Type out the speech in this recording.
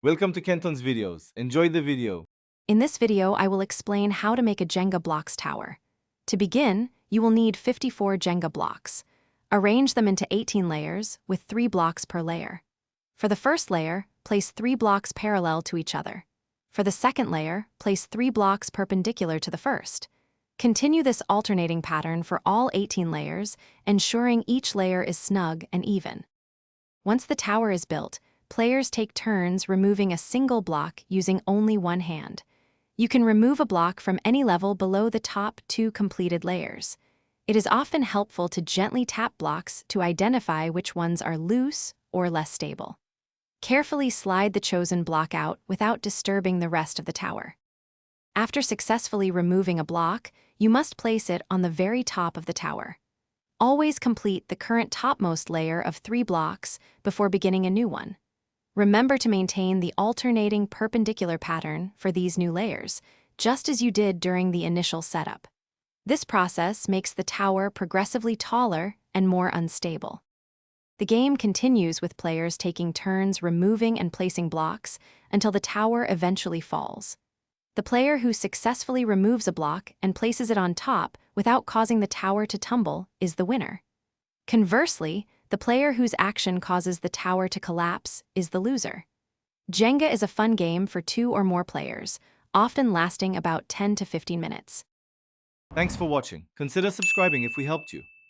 Welcome to Kenton's videos. Enjoy the video. In this video, I will explain how to make a Jenga blocks tower. To begin, you will need 54 Jenga blocks. Arrange them into 18 layers, with 3 blocks per layer. For the first layer, place 3 blocks parallel to each other. For the second layer, place 3 blocks perpendicular to the first. Continue this alternating pattern for all 18 layers, ensuring each layer is snug and even. Once the tower is built, players take turns removing a single block using only one hand. You can remove a block from any level below the top 2 completed layers. It is often helpful to gently tap blocks to identify which ones are loose or less stable. Carefully slide the chosen block out without disturbing the rest of the tower. After successfully removing a block, you must place it on the very top of the tower. Always complete the current topmost layer of 3 blocks before beginning a new one. Remember to maintain the alternating perpendicular pattern for these new layers, just as you did during the initial setup. This process makes the tower progressively taller and more unstable. The game continues with players taking turns removing and placing blocks until the tower eventually falls. The player who successfully removes a block and places it on top without causing the tower to tumble is the winner. Conversely, the player whose action causes the tower to collapse is the loser. Jenga is a fun game for 2 or more players, often lasting about 10 to 15 minutes. Thanks for watching. Consider subscribing if we helped you.